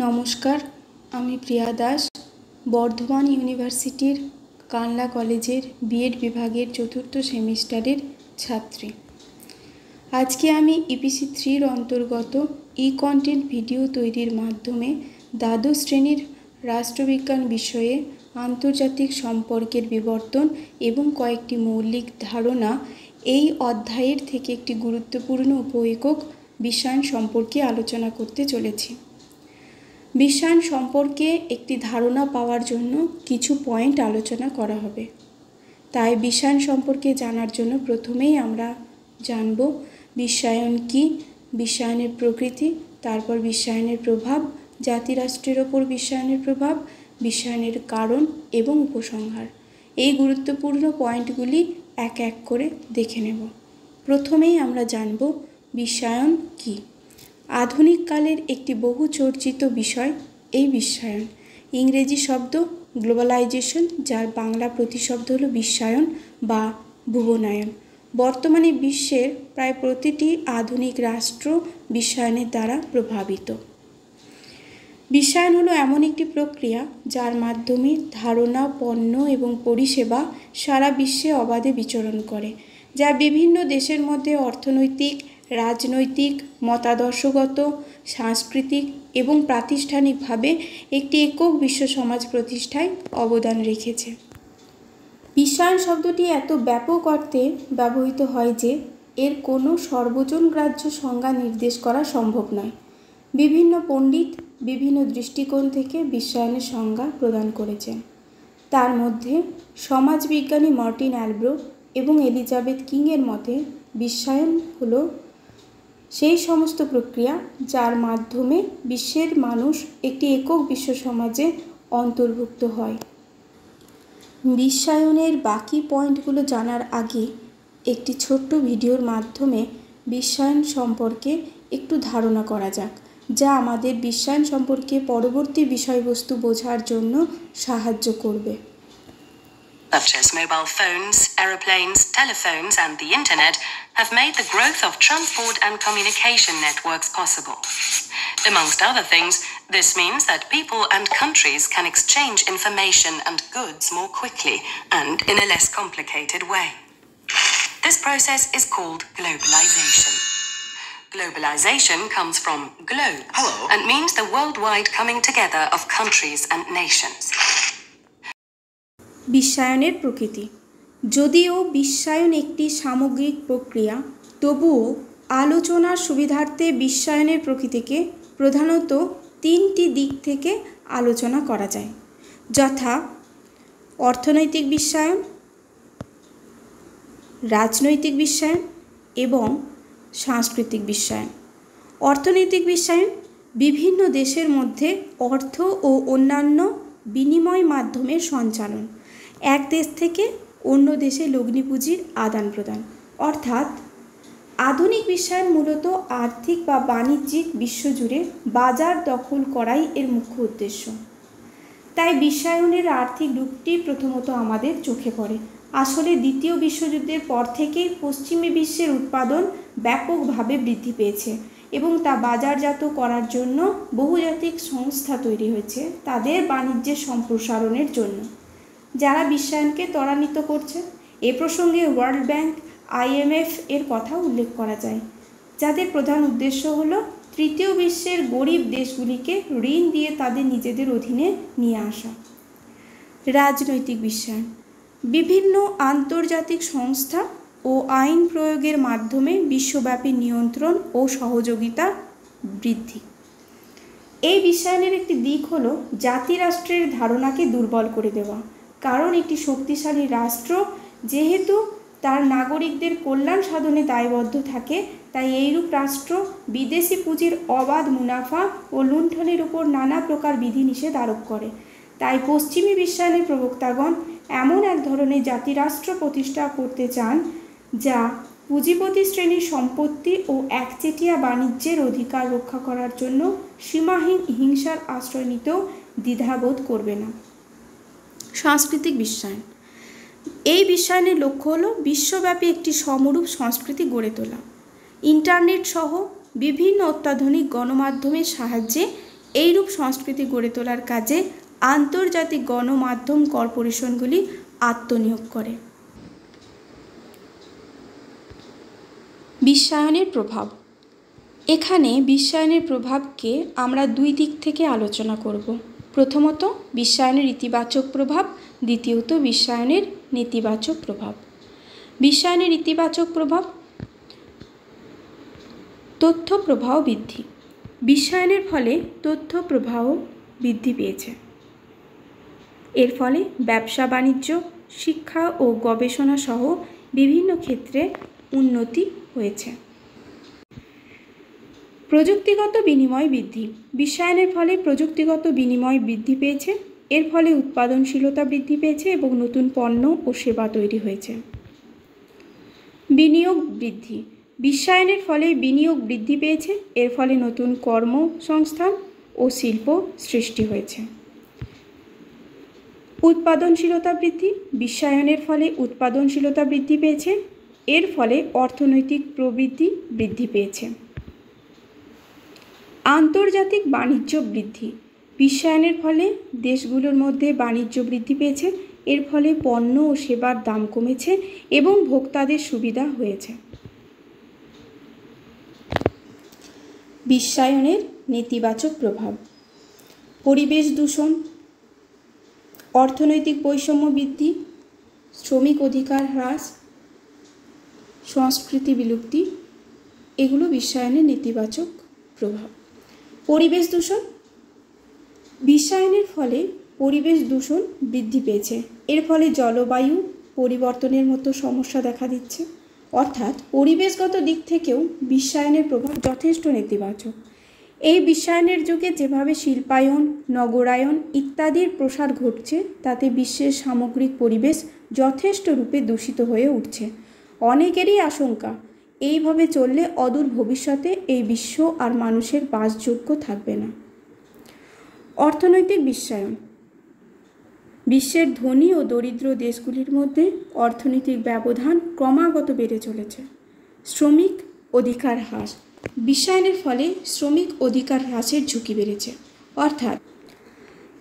নমস্কার, আমি প্রিয়া দাস, বর্ধমান ইউনিভার্সিটির কানলা কলেজের বিএড বিভাগের চতুর্থ সেমিস্টারের ছাত্রী। আজকে আমি ইপিসি 3-র অন্তর্গত কন্টেন্ট ভিডিও তৈরির মাধ্যমে দ্বাদশ শ্রেণীর রাষ্ট্রবিজ্ঞান বিষয়ে আন্তর্জাতিক সম্পর্কের বিবর্তন এবং কয়েকটি মৌলিক ধারণা এই অধ্যায়ের থেকে একটি গুরুত্বপূর্ণ উপ-একক বিশ্বায়ন সম্পর্কে আলোচনা করতে চলেছি। বিশ্বায়ন সম্পর্কে একটি ধারণা পাওয়ার জন্য কিছু পয়েন্ট আলোচনা করা হবে। তাই বিশ্বায়ন সম্পর্কে জানার জন্য প্রথমেই আমরা জানব বিশ্বায়ন কী, বিশ্বায়নের প্রকৃতি, তারপর বিশ্বায়নের প্রভাব, জাতিরাষ্ট্রের ওপর বিশ্বায়নের প্রভাব, বিশ্বায়নের কারণ এবং উপসংহার। এই গুরুত্বপূর্ণ পয়েন্টগুলি এক এক করে দেখে নেব। প্রথমেই আমরা জানব বিশ্বায়ন কী। আধুনিক কালের একটি বহু চর্চিত বিষয় এই বিশ্বায়ন। ইংরেজি শব্দ গ্লোবালাইজেশন, যার বাংলা প্রতিশব্দ হলো বিশ্বায়ন বা ভুবনায়ন। বর্তমানে বিশ্বের প্রায় প্রতিটি আধুনিক রাষ্ট্র বিশ্বায়নের দ্বারা প্রভাবিত। বিশ্বায়ন হলো এমন একটি প্রক্রিয়া যার মাধ্যমে ধারণা, পণ্য এবং পরিষেবা সারা বিশ্বে অবাধে বিচরণ করে, যা বিভিন্ন দেশের মধ্যে অর্থনৈতিক, রাজনৈতিক, মতাদর্শগত, সাংস্কৃতিক এবং প্রাতিষ্ঠানিকভাবে একটি একক বিশ্ব সমাজ প্রতিষ্ঠায় অবদান রেখেছে। বিশ্বায়ন শব্দটি এত ব্যাপক অর্থে ব্যবহৃত হয় যে এর কোনো সর্বজনগ্রাহ্য সংজ্ঞা নির্দেশ করা সম্ভব নয়। বিভিন্ন পণ্ডিত বিভিন্ন দৃষ্টিকোণ থেকে বিশ্বায়নের সংজ্ঞা প্রদান করেছেন। তার মধ্যে সমাজবিজ্ঞানী মার্টিন অ্যালব্রো এবং এলিজাবেথ কিংয়ের মতে বিশ্বায়ন হলো সেই সমস্ত প্রক্রিয়া যার মাধ্যমে বিশ্বের মানুষ একটি একক বিশ্ব সমাজে অন্তর্ভুক্ত হয়। বিশ্বায়নের বাকি পয়েন্টগুলো জানার আগে একটি ছোট্ট ভিডিওর মাধ্যমে বিশ্বায়ন সম্পর্কে একটু ধারণা করা যাক, যা আমাদের বিশ্বায়ন সম্পর্কে পরবর্তী বিষয়বস্তু বোঝার জন্য সাহায্য করবে। Such as mobile phones, aeroplanes, telephones, and the internet have made the growth of transport and communication networks possible. Amongst other things, this means that people and countries can exchange information and goods more quickly and in a less complicated way. This process is called globalization. Globalization comes from globe and means the worldwide coming together of countries and nations. বিশ্বায়নের প্রকৃতি। যদিও বিশ্বায়ন একটি সামগ্রিক প্রক্রিয়া, তবুও আলোচনার সুবিধার্থে বিশ্বায়নের প্রকৃতিকে প্রধানত তিনটি দিক থেকে আলোচনা করা যায়, যথা অর্থনৈতিক বিশ্বায়ন, রাজনৈতিক বিশ্বায়ন এবং সাংস্কৃতিক বিশ্বায়ন। অর্থনৈতিক বিশ্বায়ন বিভিন্ন দেশের মধ্যে অর্থ ও অন্যান্য বিনিময় মাধ্যমের সঞ্চালন, এক দেশ থেকে অন্য দেশে লগ্নি পুঁজির আদান প্রদান। অর্থাৎ আধুনিক বিশ্বায়ন মূলত আর্থিক বা বাণিজ্যিক বিশ্বজুড়ে বাজার দখল করাই এর মুখ্য উদ্দেশ্য। তাই বিশ্বায়নের আর্থিক রূপটি প্রথমত আমাদের চোখে পড়ে। আসলে দ্বিতীয় বিশ্বযুদ্ধের পর থেকেই পশ্চিমী বিশ্বের উৎপাদন ব্যাপকভাবে বৃদ্ধি পেয়েছে এবং তা বাজারজাত করার জন্য বহুজাতিক সংস্থা তৈরি হয়েছে তাদের বাণিজ্যের সম্প্রসারণের জন্য, যারা বিশ্বায়নকে ত্বরান্বিত করছে। এ প্রসঙ্গে ওয়ার্ল্ড ব্যাংক, IMF এর কথা উল্লেখ করা যায়, যাদের প্রধান উদ্দেশ্য হল তৃতীয় বিশ্বের গরিব দেশগুলিকে ঋণ দিয়ে তাদের নিজেদের অধীনে নিয়ে আসা। রাজনৈতিক বিশ্বায়ন বিভিন্ন আন্তর্জাতিক সংস্থা ও আইন প্রয়োগের মাধ্যমে বিশ্বব্যাপী নিয়ন্ত্রণ ও সহযোগিতা বৃদ্ধি। এই বিশ্বায়নের একটি দিক হল জাতিরাষ্ট্রের ধারণাকে দুর্বল করে দেওয়া। কারণ একটি শক্তিশালী রাষ্ট্র যেহেতু তার নাগরিকদের কল্যাণ সাধনে দায়বদ্ধ থাকে, তাই এইরূপ রাষ্ট্র বিদেশি পুঁজির অবাধ মুনাফা ও লুণ্ঠনের উপর নানা প্রকার বিধিনিষেধ আরোপ করে। তাই পশ্চিমী বিশ্বায়নের প্রবক্তাগণ এমন এক ধরনের জাতিরাষ্ট্র প্রতিষ্ঠা করতে চান যা পুঁজিপতি শ্রেণীর সম্পত্তি ও একচেটিয়া বাণিজ্যের অধিকার রক্ষা করার জন্য সীমাহীন হিংসার আশ্রয় নিতেও দ্বিধাবোধ করবে না। সাংস্কৃতিক বিশ্বায়ন এই বিশ্বায়নের লক্ষ্য হল বিশ্বব্যাপী একটি সমরূপ সংস্কৃতি গড়ে তোলা। ইন্টারনেট সহ বিভিন্ন অত্যাধুনিক গণমাধ্যমের সাহায্যে এইরূপ সংস্কৃতি গড়ে তোলার কাজে আন্তর্জাতিক গণমাধ্যম কর্পোরেশনগুলি আত্মনিয়োগ করে। বিশ্বায়নের প্রভাব। এখানে বিশ্বায়নের প্রভাবকে আমরা দুই দিক থেকে আলোচনা করব। প্রথমত বিশ্বায়নের ইতিবাচক প্রভাব, দ্বিতীয়ত বিশ্বায়নের নেতিবাচক প্রভাব। বিশ্বায়নের ইতিবাচক প্রভাব। তথ্য প্রবাহ বৃদ্ধি। বিশ্বায়নের ফলে তথ্য প্রবাহ বৃদ্ধি পেয়েছে। এর ফলে ব্যবসা বাণিজ্য, শিক্ষা ও গবেষণা সহ বিভিন্ন ক্ষেত্রে উন্নতি হয়েছে। প্রযুক্তিগত বিনিময় বৃদ্ধি। বিশ্বায়নের ফলে প্রযুক্তিগত বিনিময় বৃদ্ধি পেয়েছে। এর ফলে উৎপাদনশীলতা বৃদ্ধি পেয়েছে এবং নতুন পণ্য ও সেবা তৈরি হয়েছে। বিনিয়োগ বৃদ্ধি। বিশ্বায়নের ফলে বিনিয়োগ বৃদ্ধি পেয়েছে। এর ফলে নতুন কর্মসংস্থান ও শিল্প সৃষ্টি হয়েছে। উৎপাদনশীলতা বৃদ্ধি। বিশ্বায়নের ফলে উৎপাদনশীলতা বৃদ্ধি পেয়েছে। এর ফলে অর্থনৈতিক প্রবৃদ্ধি বৃদ্ধি পেয়েছে। আন্তর্জাতিক বাণিজ্য বৃদ্ধি। বিশ্বায়নের ফলে দেশগুলোর মধ্যে বাণিজ্য বৃদ্ধি পেয়েছে। এর ফলে পণ্য ও সেবার দাম কমেছে এবং ভোক্তাদের সুবিধা হয়েছে। বিশ্বায়নের নেতিবাচক প্রভাব। পরিবেশ দূষণ, অর্থনৈতিক বৈষম্য বৃদ্ধি, শ্রমিক অধিকার হ্রাস, সংস্কৃতি বিলুপ্তি, এগুলো বিশ্বায়নের নেতিবাচক প্রভাব। পরিবেশ দূষণ। বিশ্বায়নের ফলে পরিবেশ দূষণ বৃদ্ধি পেয়েছে। এর ফলে জলবায়ু পরিবর্তনের মতো সমস্যা দেখা দিচ্ছে। অর্থাৎ পরিবেশগত দিক থেকেও বিশ্বায়নের প্রভাব যথেষ্ট নেতিবাচক। এই বিশ্বায়নের যুগে যেভাবে শিল্পায়ন, নগরায়ন ইত্যাদির প্রসার ঘটছে, তাতে বিশ্বের সামগ্রিক পরিবেশ যথেষ্ট রূপে দূষিত হয়ে উঠছে। অনেকেরই আশঙ্কা এইভাবে চললে অদূর ভবিষ্যতে এই বিশ্ব আর মানুষের বাসযোগ্য থাকবে না। অর্থনৈতিক বিশ্বায়ন। বিশ্বের ধনী ও দরিদ্র দেশগুলির মধ্যে অর্থনৈতিক ব্যবধান ক্রমাগত বেড়ে চলেছে। শ্রমিক অধিকার হ্রাস। বিশ্বায়নের ফলে শ্রমিক অধিকার হ্রাসের ঝুঁকি বেড়েছে। অর্থাৎ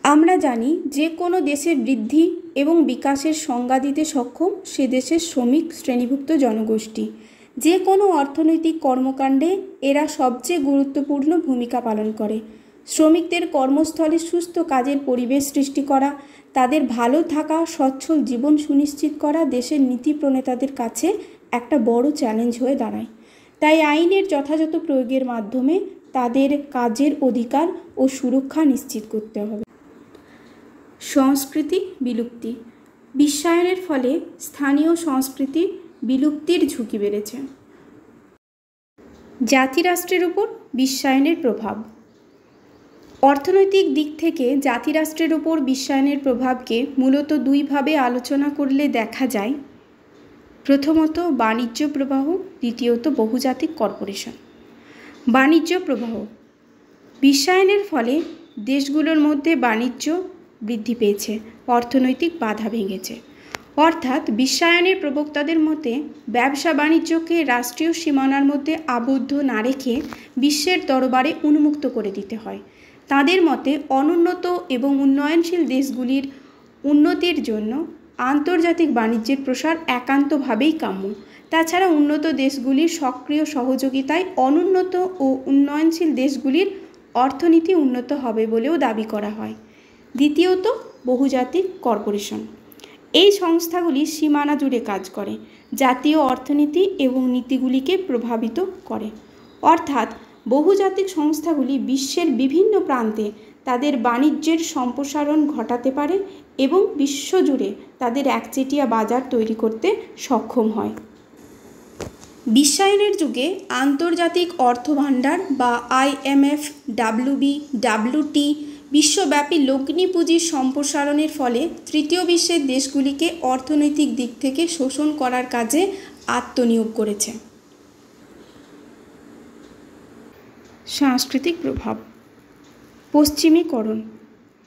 আমরা জানি যে কোনো দেশের বৃদ্ধি এবং বিকাশের সংজ্ঞা দিতে সক্ষম সে দেশের শ্রমিক শ্রেণীভুক্ত জনগোষ্ঠী। যে কোনো অর্থনৈতিক কর্মকাণ্ডে এরা সবচেয়ে গুরুত্বপূর্ণ ভূমিকা পালন করে। শ্রমিকদের কর্মস্থলে সুস্থ কাজের পরিবেশ সৃষ্টি করা, তাদের ভালো থাকা, সচ্ছল জীবন সুনিশ্চিত করা দেশের নীতি প্রণেতাদের কাছে একটা বড় চ্যালেঞ্জ হয়ে দাঁড়ায়। তাই আইনের যথাযথ প্রয়োগের মাধ্যমে তাদের কাজের অধিকার ও সুরক্ষা নিশ্চিত করতে হবে। সংস্কৃতি বিলুপ্তি। বিশ্বায়নের ফলে স্থানীয় সংস্কৃতি বিলুপ্তির ঝুঁকি বেড়েছে। জাতিরাষ্ট্রের উপর বিশ্বায়নের প্রভাব। অর্থনৈতিক দিক থেকে জাতিরাষ্ট্রের উপর বিশ্বায়নের প্রভাবকে মূলত দুইভাবে আলোচনা করলে দেখা যায়। প্রথমত বাণিজ্য প্রবাহ, দ্বিতীয়ত বহুজাতিক কর্পোরেশন। বাণিজ্য প্রবাহ। বিশ্বায়নের ফলে দেশগুলোর মধ্যে বাণিজ্য বৃদ্ধি পেয়েছে, অর্থনৈতিক বাধা ভেঙেছে। অর্থাৎ বিশ্বায়নের প্রবক্তাদের মতে ব্যবসা বাণিজ্যকে রাষ্ট্রীয় সীমানার মধ্যে আবদ্ধ না রেখে বিশ্বের দরবারে উন্মুক্ত করে দিতে হয়। তাদের মতে অনুন্নত এবং উন্নয়নশীল দেশগুলির উন্নতির জন্য আন্তর্জাতিক বাণিজ্যের প্রসার একান্তভাবেই কাম্য। তাছাড়া উন্নত দেশগুলির সক্রিয় সহযোগিতায় অনুন্নত ও উন্নয়নশীল দেশগুলির অর্থনীতি উন্নত হবে বলেও দাবি করা হয়। দ্বিতীয়ত বহুজাতিক কর্পোরেশন। এই সংস্থাগুলি সীমানা জুড়ে কাজ করে, জাতীয় অর্থনীতি এবং নীতিগুলিকে প্রভাবিত করে। অর্থাৎ বহুজাতিক সংস্থাগুলি বিশ্বের বিভিন্ন প্রান্তে তাদের বাণিজ্যের সম্প্রসারণ ঘটাতে পারে এবং বিশ্বজুড়ে তাদের একচেটিয়া বাজার তৈরি করতে সক্ষম হয়। বিশ্বায়নের যুগে আন্তর্জাতিক অর্থভাণ্ডার বা IMF, WB, WT বিশ্বব্যাপী লগ্নি পুঁজির সম্প্রসারণের ফলে তৃতীয় বিশ্বের দেশগুলিকে অর্থনৈতিক দিক থেকে শোষণ করার কাজে আত্মনিয়োগ করেছে। সাংস্কৃতিক প্রভাব। পশ্চিমীকরণ।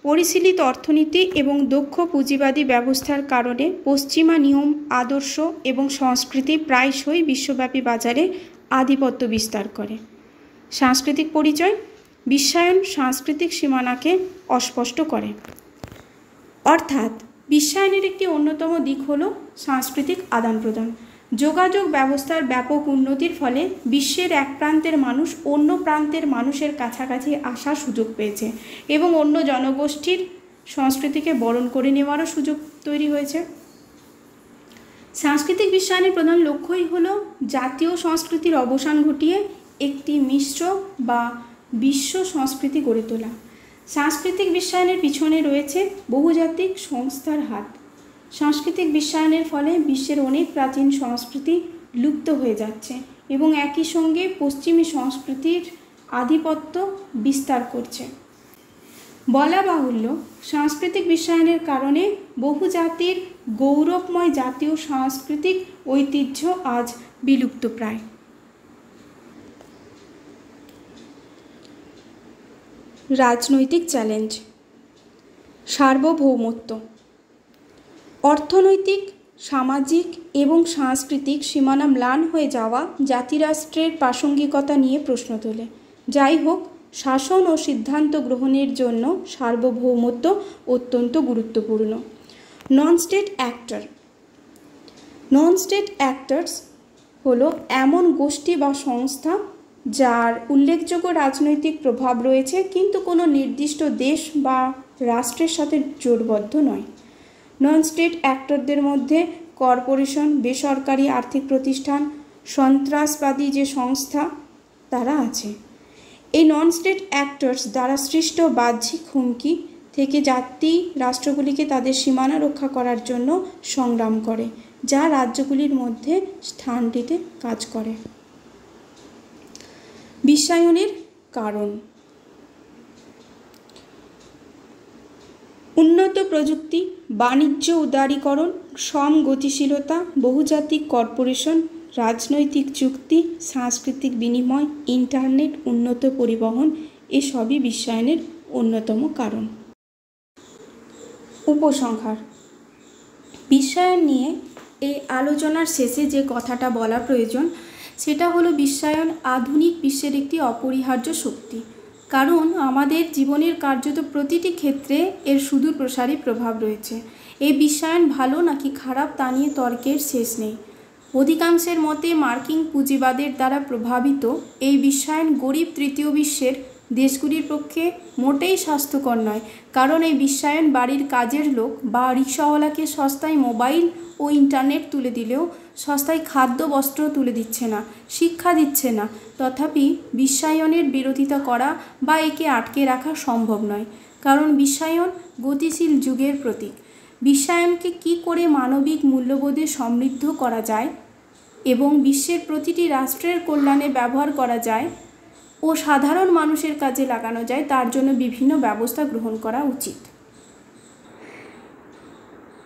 পরিশীলিত অর্থনীতি এবং দক্ষ পুঁজিবাদী ব্যবস্থার কারণে পশ্চিমা নিয়ম, আদর্শ এবং সংস্কৃতি প্রায়শই বিশ্বব্যাপী বাজারে আধিপত্য বিস্তার করে। সাংস্কৃতিক পরিচয়। বিশ্বায়ন সাংস্কৃতিক সীমানাকে অস্পষ্ট করে। অর্থাৎ বিশ্বায়নের একটি অন্যতম দিক হল সাংস্কৃতিক আদান প্রদান। যোগাযোগ ব্যবস্থার ব্যাপক উন্নতির ফলে বিশ্বের এক প্রান্তের মানুষ অন্য প্রান্তের মানুষের কাছাকাছি আসার সুযোগ পেয়েছে এবং অন্য জনগোষ্ঠীর সংস্কৃতিকে বরণ করে নেওয়ারও সুযোগ তৈরি হয়েছে। সাংস্কৃতিক বিশ্বায়নের প্রধান লক্ষ্যই হল জাতীয় সংস্কৃতির অবসান ঘটিয়ে একটি মিশ্র বা বিশ্ব সংস্কৃতি গড়ে তোলা। সাংস্কৃতিক বিশ্বায়নের পিছনে রয়েছে বহুজাতিক সংস্থার হাত। সাংস্কৃতিক বিশ্বায়নের ফলে বিশ্বের অনেক প্রাচীন সংস্কৃতি লুপ্ত হয়ে যাচ্ছে এবং একই সঙ্গে পশ্চিমী সংস্কৃতির আধিপত্য বিস্তার করছে। বলা বাহুল্য, সাংস্কৃতিক বিশ্বায়নের কারণে বহু জাতির গৌরবময় জাতীয় সাংস্কৃতিক ঐতিহ্য আজ বিলুপ্তপ্রায়। রাজনৈতিক চ্যালেঞ্জ। সার্বভৌমত্ব। অর্থনৈতিক, সামাজিক এবং সাংস্কৃতিক সীমানা ম্লান হয়ে যাওয়া জাতিরাষ্ট্রের প্রাসঙ্গিকতা নিয়ে প্রশ্ন তোলে। যাই হোক, শাসন ও সিদ্ধান্ত গ্রহণের জন্য সার্বভৌমত্ব অত্যন্ত গুরুত্বপূর্ণ। Non state actor. Non state actors হলো এমন গোষ্ঠী বা সংস্থা যার উল্লেখযোগ্য রাজনৈতিক প্রভাব রয়েছে কিন্তু কোনো নির্দিষ্ট দেশ বা রাষ্ট্রের সাথে জোটবদ্ধ নয়। নন স্টেট অ্যাক্টরদের মধ্যে কর্পোরেশন, বেসরকারি আর্থিক প্রতিষ্ঠান, সন্ত্রাসবাদী যে সংস্থা তারা আছে। এই নন স্টেট অ্যাক্টরস দ্বারা সৃষ্ট বাহ্যিক হুমকি থেকে জাতি রাষ্ট্রগুলিকে তাদের সীমানা রক্ষা করার জন্য সংগ্রাম করে, যা রাজ্যগুলির মধ্যে স্থান দিতে কাজ করে। বিশ্বায়নের কারণ। উন্নত প্রযুক্তি, বাণিজ্য উদারীকরণ, শ্রম গতিশীলতা, বহুজাতিক কর্পোরেশন, রাজনৈতিক চুক্তি, সাংস্কৃতিক বিনিময়, ইন্টারনেট, উন্নত পরিবহন এসবই বিশ্বায়নের অন্যতম কারণ। উপসংহার। বিশ্বায়ন নিয়ে এই আলোচনার শেষে যে কথাটা বলা প্রয়োজন সেটা হলো বিশ্বায়ন আধুনিক বিশ্বের একটি অপরিহার্য শক্তি। কারণ আমাদের জীবনের কার্যত প্রতিটি ক্ষেত্রে এর সুদূর প্রসারী প্রভাব রয়েছে। এই বিশ্বায়ন ভালো নাকি খারাপ তা নিয়ে তর্কের শেষ নেই। অধিকাংশের মতে মার্কিন পুঁজিবাদের দ্বারা প্রভাবিত এই বিশ্বায়ন গরিব তৃতীয় বিশ্বের দেশগুলির পক্ষে মোটেই স্বাস্থ্যকর নয়। কারণ এই বিশ্বায়ন বাড়ির কাজের লোক বা রিক্সাওয়ালাকে সস্তায় মোবাইল ও ইন্টারনেট তুলে দিলেও সস্তায় খাদ্য বস্ত্র তুলে দিচ্ছে না, শিক্ষা দিচ্ছে না। তথাপি বিশ্বায়নের বিরোধিতা করা বা একে আটকে রাখা সম্ভব নয়। কারণ বিশ্বায়ন গতিশীল যুগের প্রতীক। বিশ্বায়নকে কি করে মানবিক মূল্যবোধে সমৃদ্ধ করা যায় এবং বিশ্বের প্রতিটি রাষ্ট্রের কল্যাণে ব্যবহার করা যায় ও সাধারণ মানুষের কাজে লাগানো যায় তার জন্য বিভিন্ন ব্যবস্থা গ্রহণ করা উচিত।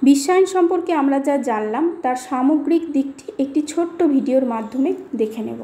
বিশ্বায়ন সম্পর্কে আমরা যা জানলাম তার সামগ্রিক দিকটি একটি ছোট্ট ভিডিওর মাধ্যমে দেখে নেব।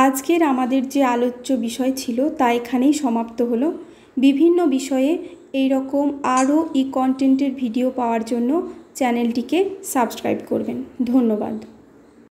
আজকের আমাদের যে আলোচ্য বিষয় ছিল তা এখানেই সমাপ্ত হলো। বিভিন্ন বিষয়ে এই রকম আরও কন্টেন্টের ভিডিও পাওয়ার জন্য চ্যানেলটিকে সাবস্ক্রাইব করবেন। ধন্যবাদ।